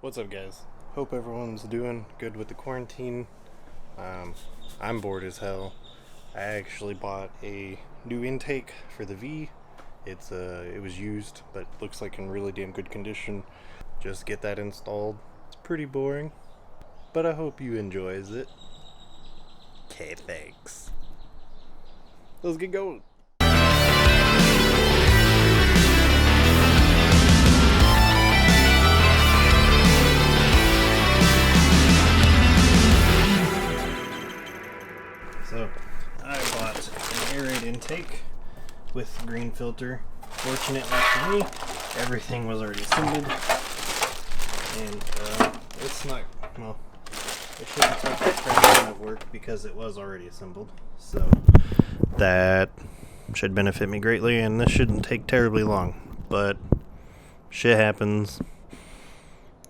What's up, guys? Hope everyone's doing good with the quarantine. I'm bored as hell. I actually bought a new intake for the V. It was used, but looks like in really damn good condition. Just get that installed. It's pretty boring, but I hope you enjoys it. Okay, thanks. Let's get going. So, I bought an AirAid intake with green filter. Fortunately for me, everything was already assembled, and it's not, well, it shouldn't take a crazy amount of work because it was already assembled, so that should benefit me greatly, and this shouldn't take terribly long, but shit happens,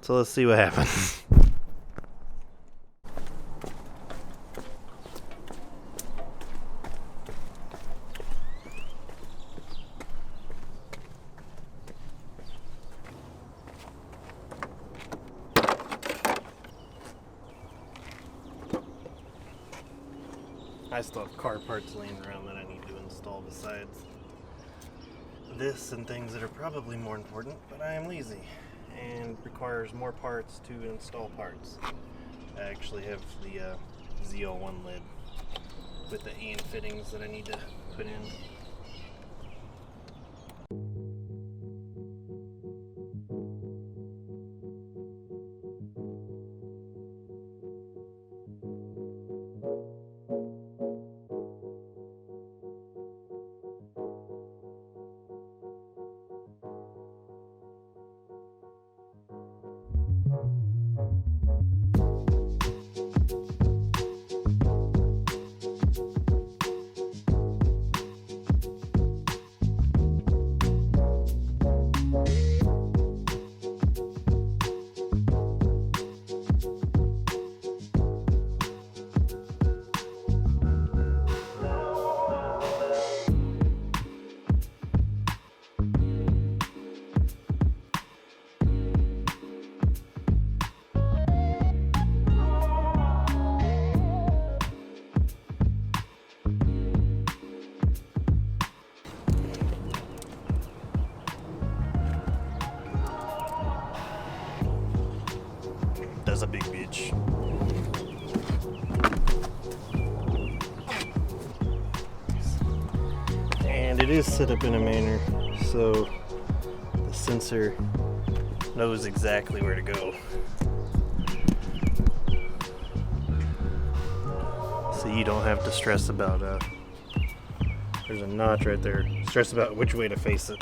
so let's see what happens. I still have car parts laying around that I need to install besides this and things that are probably more important, but I am lazy and requires more parts to install parts. I actually have the ZL1 lid with the AN fittings that I need to put in. That's a big bitch. And it is set up in a manner so the sensor knows exactly where to go. So you don't have to stress about there's a notch right there. Stress about which way to face it.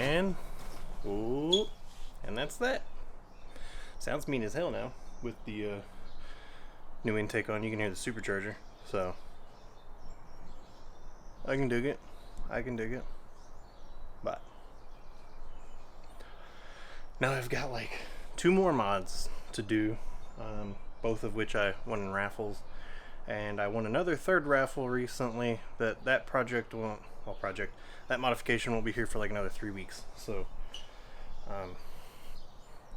And ooh, and that's that. Sounds mean as hell now with the new intake on. You can hear the supercharger, so I can dig it. I can dig it. But now I've got like 2 more mods to do, both of which I won in raffles, and I won another 3rd raffle recently. That project won't, well, that modification won't be here for like another 3 weeks. So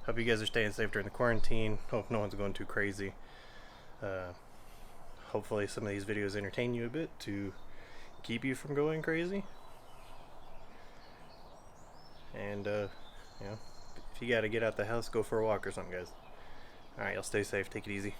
hope you guys are staying safe during the quarantine. Hope no one's going too crazy. Hopefully some of these videos entertain you a bit to keep you from going crazy. And you know, if you gotta get out the house, go for a walk or something, guys. Alright, y'all stay safe, take it easy.